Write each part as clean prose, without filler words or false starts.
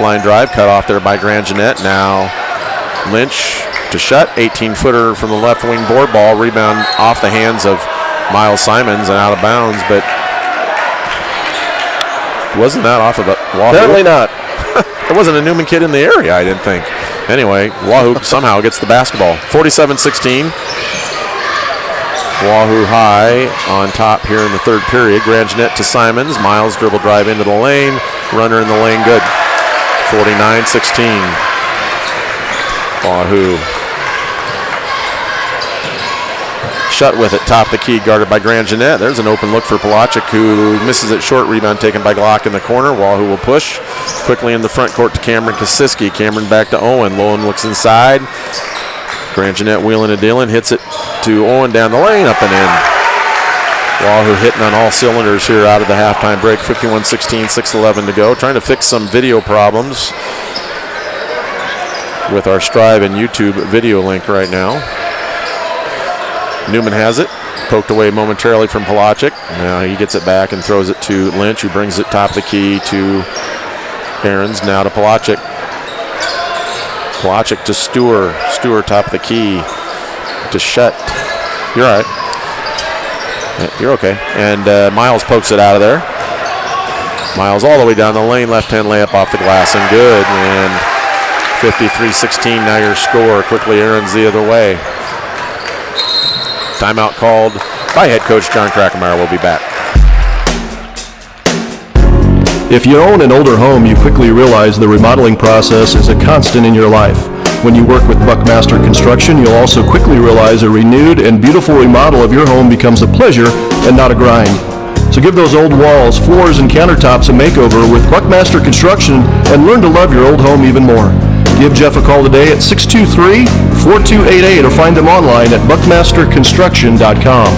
Line drive cut off there by Grand Jeanette. Now Lynch to shut. 18-footer from the left wing board ball. Rebound off the hands of Miles Simons and out of bounds, but wasn't that off of a Wahoo? Apparently not. There wasn't a Neumann kid in the area, I didn't think. Anyway, Wahoo somehow gets the basketball. 47-16. Wahoo High on top here in the third period. Grand Jeanette to Simons. Miles dribble drive into the lane. Runner in the lane, good. 49-16. Wahoo. Shut with it, top of the key, guarded by Grand Jeanette. There's an open look for Pelagic, who misses it short. Rebound taken by Glock in the corner. Wahoo will push quickly in the front court to Cameron Kosiski. Cameron back to Owen. Lowen looks inside. Grand Jeanette wheeling and dealing, hits it to Owen down the lane, up and in. Wahoo hitting on all cylinders here out of the halftime break. 51-16, 6:11 to go. Trying to fix some video problems with our Strive and YouTube video link right now. Neumann has it, poked away momentarily from Pelagic. Now he gets it back and throws it to Lynch, who brings it top of the key to Aarons. Now to Pelagic. Pelagic to Stewart. Stewart top of the key to Shut. You're all right. You're okay. And Miles pokes it out of there. Miles all the way down the lane, left-hand layup off the glass and good. And 53-16 now your score. Quickly Aarons the other way. Timeout called by head coach John Krackemeyer. We'll be back. If you own an older home, you quickly realize the remodeling process is a constant in your life. When you work with Buckmaster Construction, you'll also quickly realize a renewed and beautiful remodel of your home becomes a pleasure and not a grind. So give those old walls, floors, and countertops a makeover with Buckmaster Construction and learn to love your old home even more. Give Jeff a call today at 623-4288 or find them online at buckmasterconstruction.com.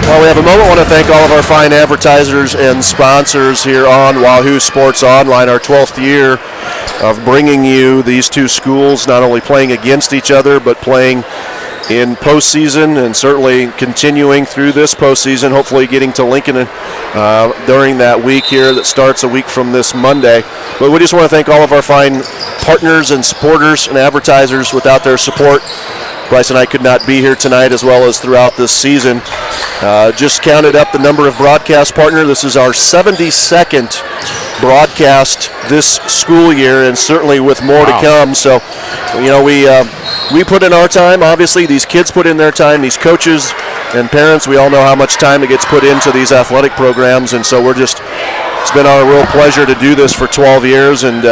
Well, we have a moment. I want to thank all of our fine advertisers and sponsors here on Wahoo Sports Online, our 12th year of bringing you these two schools, not only playing against each other, but playing in postseason and certainly continuing through this postseason, hopefully getting to Lincoln during that week here that starts a week from this Monday. But we just want to thank all of our fine partners and supporters and advertisers. Without their support, Bryce and I could not be here tonight, as well as throughout this season. Just counted up the number of broadcast partners. This is our 72nd broadcast this school year, and certainly with more to come. So, you know, we put in our time. Obviously, these kids put in their time. These coaches and parents, we all know how much time it gets put into these athletic programs, and so it's been our real pleasure to do this for 12 years, and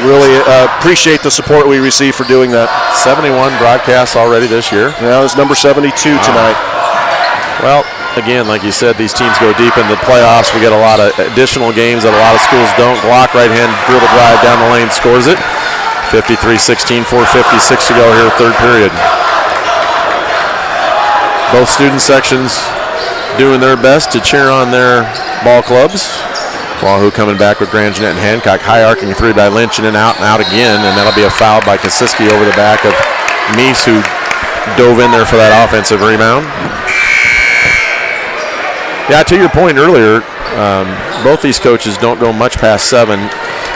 really appreciate the support we receive for doing that. 71 broadcasts already this year. Yeah, it's number 72 tonight. Well, again, like you said, these teams go deep into the playoffs. We get a lot of additional games that a lot of schools don't. Glock right-hand dribble drive down the lane, scores it. 53-16, 4:56 to go here, third period. Both student sections doing their best to cheer on their ball clubs. Wahoo coming back with Grand Jeanette and Hancock. High arcing three by Lynch and out again, and that'll be a foul by Kosiski over the back of Meese, who dove in there for that offensive rebound. Yeah, to your point earlier, both these coaches don't go much past 7.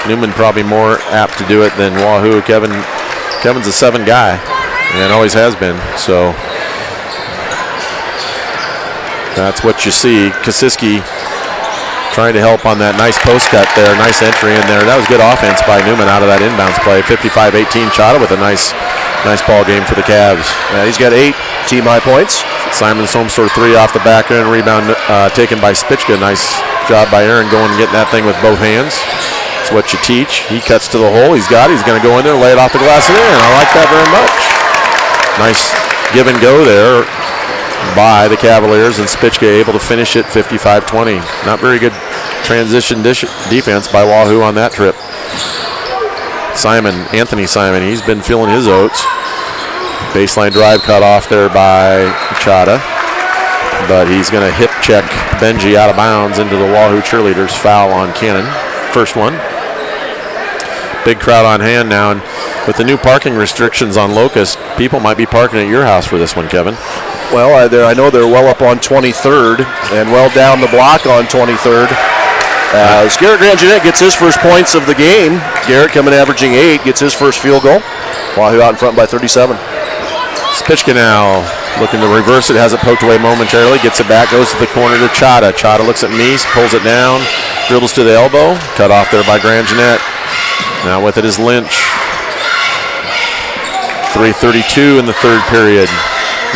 Neumann probably more apt to do it than Wahoo. Kevin's a 7 guy and always has been, so that's what you see. Kosiski trying to help on that nice post cut there. Nice entry in there. That was good offense by Neumann out of that inbounds play. 55-18 Chata with a nice ball game for the Cavs. Yeah, he's got 8 team high points. Simon's home sort of 3 off the back end. Rebound taken by Spichka. Nice job by Aaron going and getting that thing with both hands. That's what you teach. He cuts to the hole. He's got it. He's going to go in there, lay it off the glass and in. I like that very much. Nice give and go there by the Cavaliers, and Spichka able to finish it 55-20. Not very good transition defense by Wahoo on that trip. Anthony Simon, he's been feeling his oats. Baseline drive cut off there by Chata, but he's going to hip check Benji out of bounds into the Wahoo cheerleaders. Foul on Cannon. First one. Big crowd on hand now, and with the new parking restrictions on Locust, people might be parking at your house for this one, Kevin. Well, I know they're well up on 23rd and well down the block on 23rd. As Garrett Grangenet gets his first points of the game. Garrett coming averaging 8, gets his first field goal. Wahoo out in front by 37. Spichka now looking to reverse it, has it poked away momentarily, gets it back, goes to the corner to Chada. Chada looks at Meese, pulls it down, dribbles to the elbow, cut off there by Grangenet. Now with it is Lynch. 3:32 in the third period.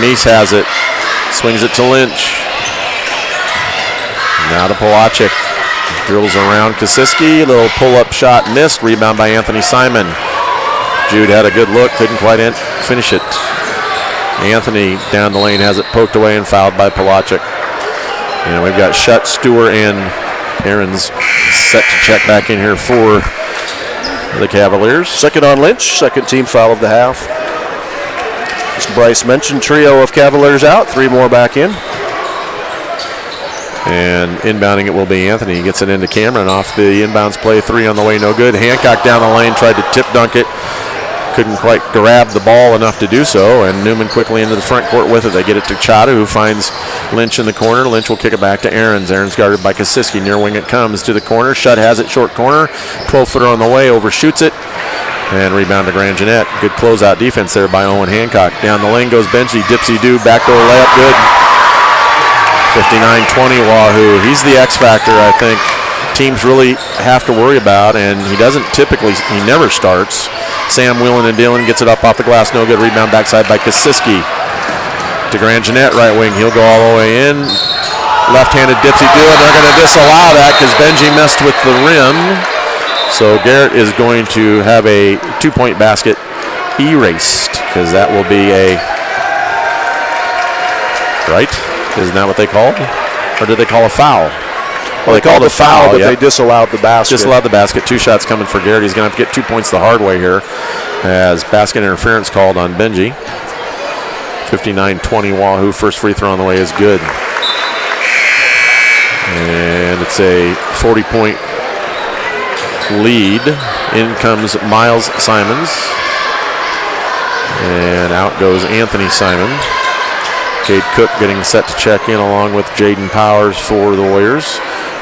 Meese has it, swings it to Lynch. Now to Polachek. Drills around Kosiski, little pull-up shot missed, rebound by Anthony Simon. Jude had a good look, couldn't quite finish it. Anthony down the lane has it poked away and fouled by Polachek. And we've got Shutt, Stewart, and Aarons set to check back in here for the Cavaliers. Second on Lynch, second team foul of the half. As Bryce mentioned, trio of Cavaliers out, 3 more back in. And inbounding it will be Anthony. He gets it into Cameron off the inbounds play. 3 on the way, no good. Hancock down the lane, tried to tip dunk it. Couldn't quite grab the ball enough to do so, and Neumann quickly into the front court with it. They get it to Chada, who finds Lynch in the corner. Lynch will kick it back to Aarons. Aarons guarded by Kosiski. Near wing it comes to the corner. Shutt has it, short corner. 12-footer on the way, overshoots it. And rebound to Grangenet. Good closeout defense there by Owen Hancock. Down the lane goes Benji. Dipsy-do, backdoor layup, good. 59-20 Wahoo. He's the X factor, I think, teams really have to worry about, and he never starts. Sam Whelan and Dillon gets it up off the glass, no good. Rebound backside by Kosiski. To Grangenet, right wing. He'll go all the way in. Left-handed dipsy-do, and they're going to disallow that because Benji messed with the rim. So Garrett is going to have a 2-point basket erased because that will be a, right? Isn't that what they called? Or did they call a foul? Well, they called a foul, but they disallowed the basket. Disallowed the basket. 2 shots coming for Garrett. He's going to have to get 2 points the hard way here as basket interference called on Benji. 59-20 Wahoo. First free throw on the way is good. And it's a 40-point lead. In comes Miles Simons. And out goes Anthony Simon. Cade Cook getting set to check in along with Jaden Powers for the Warriors.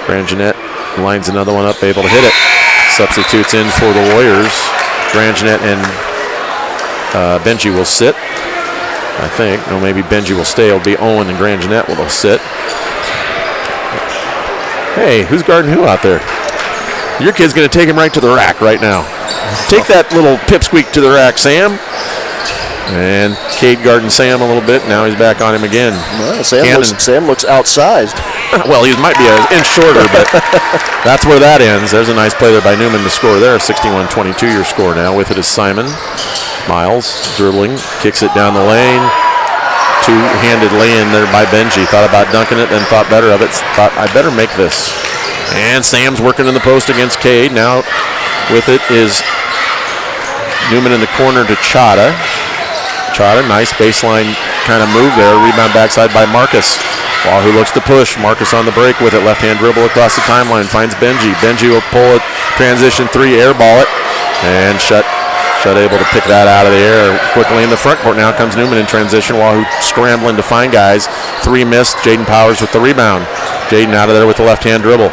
Grangenet lines another one up, able to hit it. Substitutes in for the Warriors. Grangenet and Benji will sit, I think. No, maybe Benji will stay. It'll be Owen and Grangenet will sit. Hey, who's guarding who out there? Your kid's going to take him right to the rack right now. Take that little pipsqueak to the rack, Sam. And Cade guarding Sam a little bit. Now he's back on him again. Well, Sam looks outsized. Well, he might be an inch shorter, but that's where that ends. There's a nice play there by Neumann to score there. 61-22 your score now. With it is Simon. Miles dribbling, kicks it down the lane. Two-handed lay-in there by Benji. Thought about dunking it, then thought better of it. Thought, I better make this. And Sam's working in the post against Cade. Now with it is Neumann in the corner to Chada. Chada, nice baseline kind of move there. Rebound backside by Marcus. Wahoo looks to push. Marcus on the break with it. Left-hand dribble across the timeline. Finds Benji. Benji will pull it. Transition 3, airball it. And Shutt able to pick that out of the air quickly in the front court. Now comes Neumann in transition. Wahoo scrambling to find guys. 3 missed. Jaden Powers with the rebound. Jaden out of there with the left-hand dribble.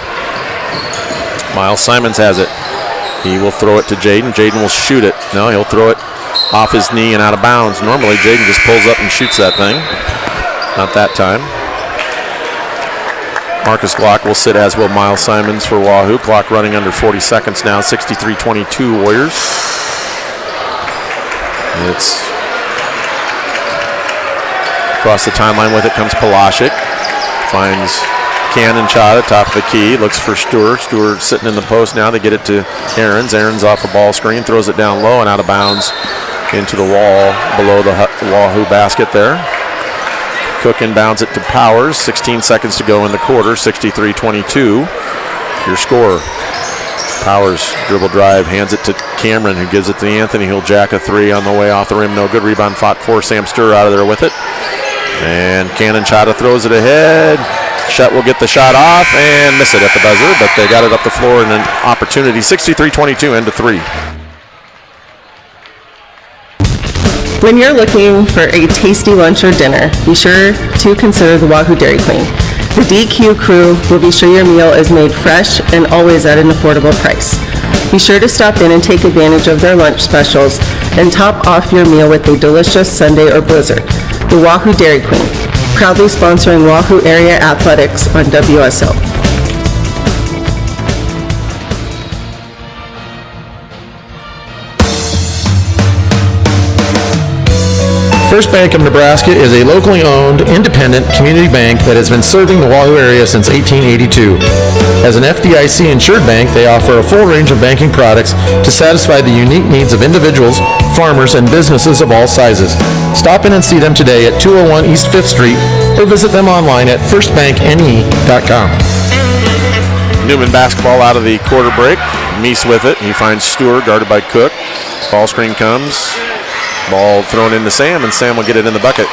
Miles Simons has it. He will throw it to Jaden. Jaden will shoot it. No, he'll throw it off his knee and out of bounds. Normally Jaden just pulls up and shoots that thing. Not that time. Marcus Glock will sit, as will Miles Simons for Wahoo. Clock running under 40 seconds now. 63-22 Warriors. It's across the timeline with it comes Polachek. Finds Cannon Chada, top of the key. Looks for Stewart. Stewart sitting in the post now. They get it to Aarons. Aarons off a ball screen. Throws it down low and out of bounds into the wall below the Wahoo basket there. Cook inbounds it to Powers. 16 seconds to go in the quarter. 63-22. Your score. Powers dribble drive. Hands it to Cameron, who gives it to Anthony. He'll jack a 3 on the way off the rim. No good. Rebound fought for. Sam Sturr out of there with it. And Cannon Chada throws it ahead. Shutt will get the shot off and miss it at the buzzer, but they got it up the floor in an opportunity. 63-22, end of 3. When you're looking for a tasty lunch or dinner, be sure to consider the Wahoo Dairy Queen. The DQ crew will be sure your meal is made fresh and always at an affordable price. Be sure to stop in and take advantage of their lunch specials and top off your meal with a delicious sundae or blizzard. The Wahoo Dairy Queen, proudly sponsoring Wahoo area athletics on WSO. First Bank of Nebraska is a locally owned, independent community bank that has been serving the Wahoo area since 1882. As an FDIC-insured bank, they offer a full range of banking products to satisfy the unique needs of individuals, farmers, and businesses of all sizes. Stop in and see them today at 201 East 5th Street or visit them online at firstbankne.com. Neumann basketball out of the quarter break. Meese with it. He finds Stewart guarded by Cook. Ball screen comes. Ball thrown into Sam, and Sam will get it in the bucket.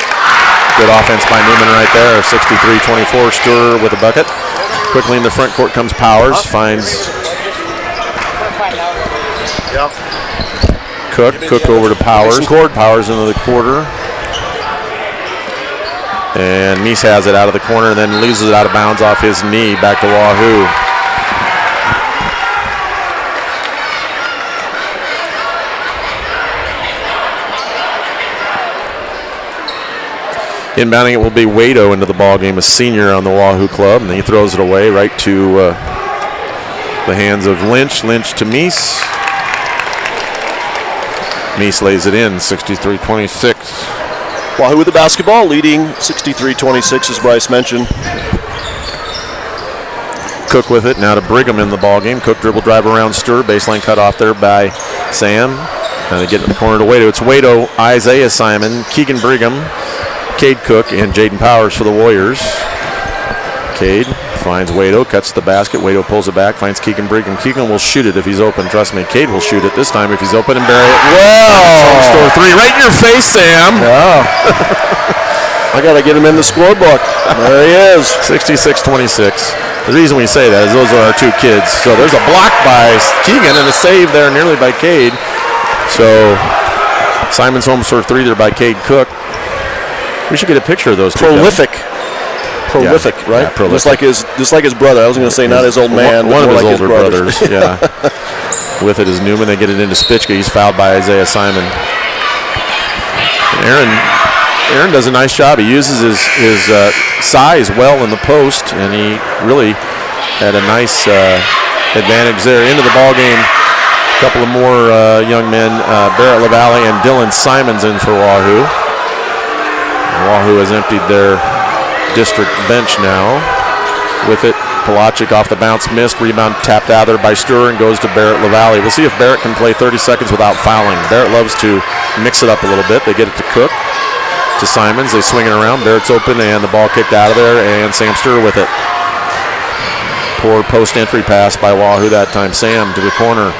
Good offense by Neumann right there. 63-24, Stewart with a bucket. Quickly in the front court comes Powers. Finds Cook. Cook over to Powers. Powers into the quarter. And Meese has it out of the corner and then loses it out of bounds off his knee. Back to Wahoo. Inbounding it will be Wado into the ball game, a senior on the Wahoo club, and he throws it away right to the hands of Lynch. Lynch to Meese. Meese lays it in, 63-26. Wahoo with the basketball, leading 63-26, as Bryce mentioned. Cook with it, now to Brigham in the ball game. Cook dribble drive around Stewart, baseline cut off there by Sam. Now they get in the corner to Wado. It's Wado, Isaiah Simon, Keegan Brigham, Cade Cook, and Jaden Powers for the Warriors. Cade finds Wado, cuts the basket. Wado pulls it back, finds Keegan Brigham. Keegan will shoot it if he's open. Trust me, Cade will shoot it this time if he's open and bury it. Wow! Store three, right in your face, Sam. Yeah. I got to get him in the scorebook. There he is. 66-26. The reason we say that is those are our two kids. So there's a block by Keegan and a save there nearly by Cade. So Simon's home sort of three there by Cade Cook. We should get a picture of those two. Prolific, right? Yeah, prolific. Just like his brother. I was going to say not his old man, one of his like older brothers. Yeah. With it is Neumann. They get it into Spichka. He's fouled by Isaiah Simon. And Aaron does a nice job. He uses his size well in the post, and he really had a nice advantage there. Into the ball game, a couple of more young men, Barrett LaValle and Dylan Simons in for Wahoo. Wahoo has emptied their district bench now. With it, Pelagic off the bounce, missed. Rebound tapped out there by Stewart and goes to Barrett LaValle. We'll see if Barrett can play 30 seconds without fouling. Barrett loves to mix it up a little bit. They get it to Cook, to Simons. They swing it around. Barrett's open and the ball kicked out of there, and Sam Stewart with it. Poor post entry pass by Wahoo that time. Sam to the corner.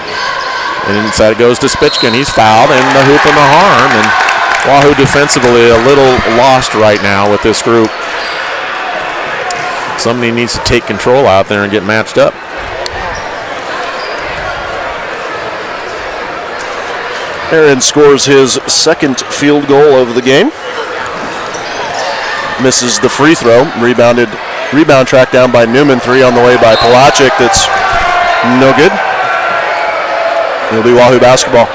And inside it goes to Spichka, and he's fouled, and the hoop and the harm. And Wahoo defensively a little lost right now with this group. Somebody needs to take control out there and get matched up. Aaron scores his second field goal of the game. Misses the free throw. Rebound tracked down by Neumann. Three on the way by Pelagic. That's no good. It'll be Wahoo basketball.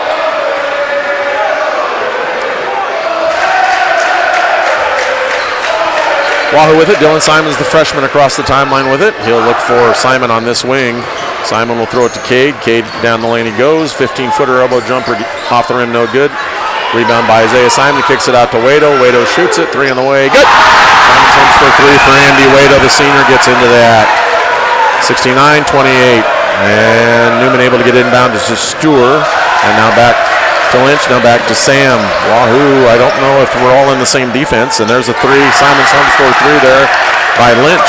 Wahoo with it. Dylan Simons, the freshman, across the timeline with it. He'll look for Simon on this wing. Simon will throw it to Cade. Cade down the lane he goes. 15-footer elbow jumper off the rim, no good. Rebound by Isaiah Simon. Kicks it out to Wado. Wado shoots it. Three on the way. Good. Simon's home for three for Andy. Wado, the senior, gets into that. 69-28. And Neumann able to get inbound to Stewart. And now back to Lynch, now back to Sam. Wahoo, I don't know if we're all in the same defense. And there's a three. Simon's home score three there by Lynch.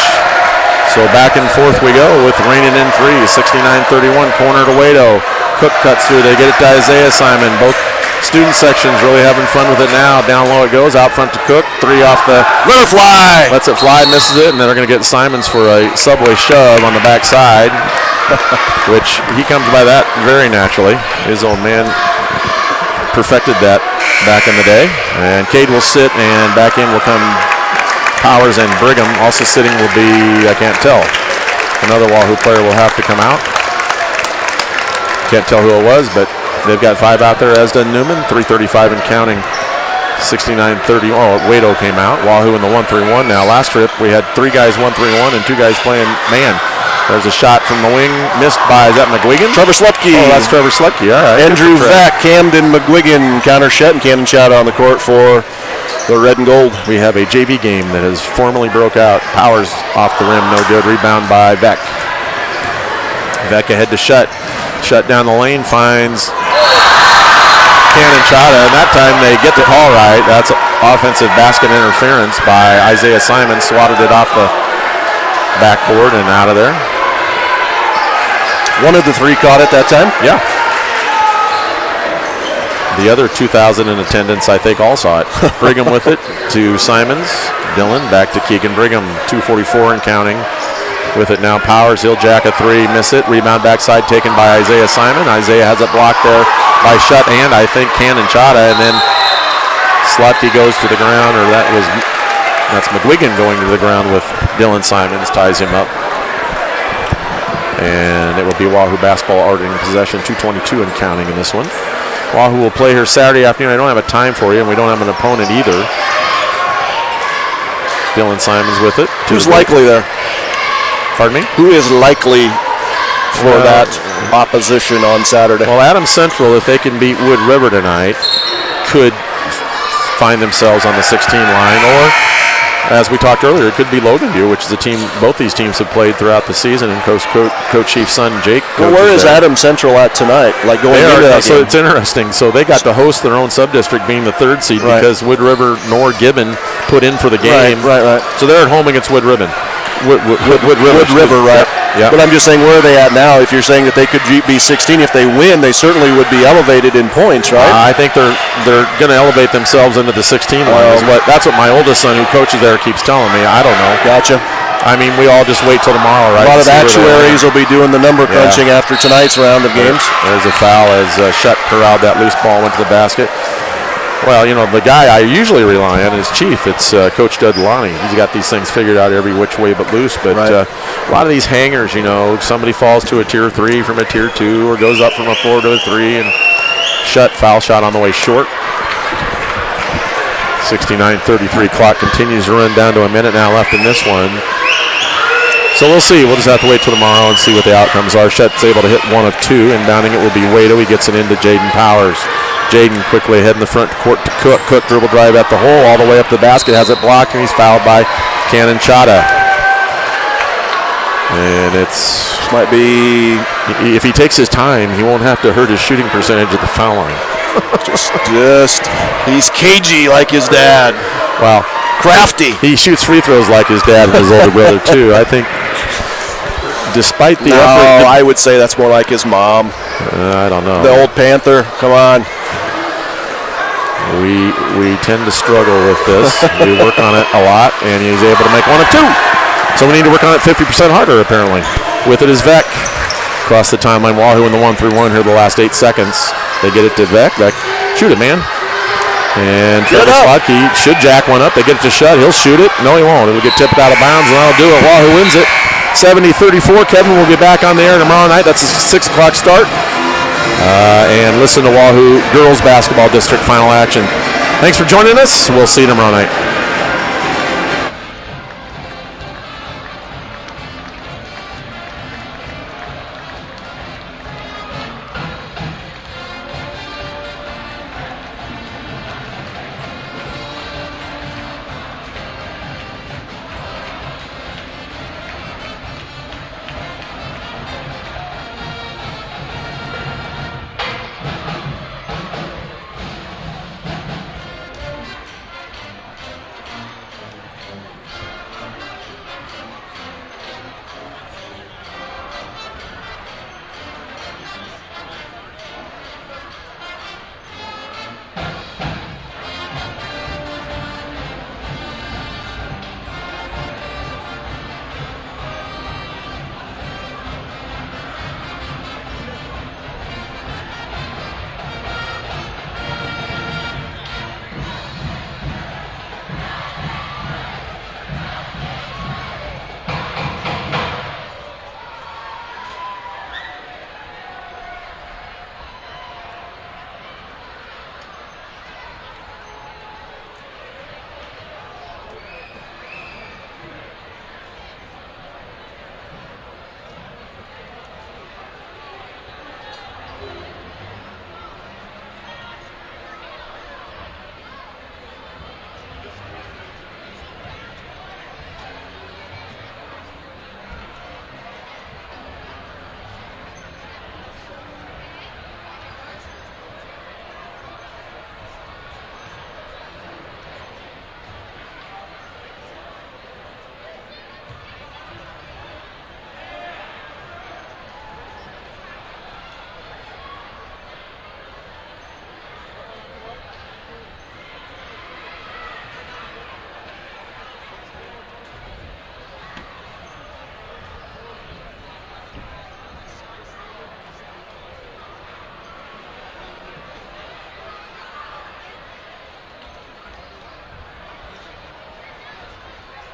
So back and forth we go with raining in three. 69-31, corner to Wado. Cook cuts through. They get it to Isaiah Simon. Both student sections really having fun with it now. Down low it goes. Out front to Cook. Three off the. Let it fly. Lets it fly, misses it, and then they're going to get Simons for a subway shove on the backside, which he comes by that very naturally. His old man perfected that back in the day. And Cade will sit, and back in will come Powers and Brigham. Also sitting will be, I can't tell. Another Wahoo player will have to come out. Can't tell who it was, but they've got 5 out there, as does Neumann. 3:35 and counting. 69-30. Oh, Wado came out. Wahoo in the 1-3-1 now. Last trip we had 3 guys 1-3-1 and 2 guys playing man. There's a shot from the wing, missed by, is that McGuigan? Trevor Slepke. Oh, that's Trevor Slepke, all right. Andrew Vack, Camden McGuigan, Connor Shett, and Cannon shot on the court for the red and gold. We have a JV game that has formally broke out. Powers off the rim, no good. Rebound by Vack. Vack ahead to Shut. Shut down the lane, finds Cannon Chata, and that time they get the call right. That's offensive basket interference by Isaiah Simon. Swatted it off the backboard and out of there. One of the 3 caught it that time? Yeah. The other 2,000 in attendance, I think, all saw it. Brigham with it to Simons. Dillon back to Keegan Brigham. 2:44 and counting. With it now, Powers. He'll jack a 3, miss it. Rebound backside taken by Isaiah Simon. Isaiah has it blocked there by Shut and I think Cannon Chata. And then Slotky goes to the ground, or that's McGuigan going to the ground with Dylan Simons, ties him up. And it will be Wahoo basketball art in possession. 2:22 and counting in this one. Wahoo will play here Saturday afternoon. I don't have a time for you, and we don't have an opponent either. Dylan Simons with it. Who's likely there? Pardon me? Who is likely for that opposition on Saturday? Well, Adams Central, if they can beat Wood River tonight, could find themselves on the 16 line, or as we talked earlier, it could be Loganview, which is a team both these teams have played throughout the season, and Coach Chief's son Jake. Well, where is Adams Central at tonight? Like going into that so game? it's interesting. So they got to host their own sub-district, being the 3rd seed, because Wood River nor Gibbon put in for the game. Right. So they're at home against Wood River. Wood River, right? Yep. But I'm just saying, where are they at now? If you're saying that they could be 16, if they win, they certainly would be elevated in points, right? I think they're going to elevate themselves into the 16 line. That's what my oldest son, who coaches there, keeps telling me. I don't know. Gotcha. I mean, we all just wait till tomorrow, right? A lot of actuaries will be doing the number crunching after tonight's round of games. There's a foul as Shut corralled that loose ball, went to the basket. Well, you know, the guy I usually rely on is Chief. It's Coach Dudlani. He's got these things figured out every which way but loose. But a lot of these hangers, you know, somebody falls to a tier 3 from a tier 2 or goes up from a 4 to a 3, and Shut foul shot on the way short. 69-33 clock continues to run down to a minute now left in this one. So we'll see. We'll just have to wait till tomorrow and see what the outcomes are. Shut's able to hit 1 of 2. Inbounding it will be Wado. He gets it into Jaden Powers. Jaden quickly ahead in the front court to Cook. Cook dribble drive at the hole all the way up the basket. Has it blocked, and he's fouled by Cannon Chata. And it's might be, if he takes his time, he won't have to hurt his shooting percentage at the foul line. just he's cagey like his dad. Wow. Crafty. He shoots free throws like his dad and his older brother, too. I think despite the effort. I would say that's more like his mom. I don't know. The old Panther. Come on. We tend to struggle with this. We work on it a lot, and he's able to make 1 of 2. So we need to work on it 50% harder, apparently. With it is Vec. Across the timeline, Wahoo in the 1-3-1 here the last 8 seconds. They get it to Vec. Vec, shoot it, man. And Trevor Slotky should jack one up. They get it to Shut. He'll shoot it. No, he won't. It'll get tipped out of bounds, and that'll do it. Wahoo wins it. 70-34. Kevin will be back on the air tomorrow night. That's a 6 o'clock start. And listen to Wahoo Girls Basketball District final action. Thanks for joining us. We'll see you tomorrow night.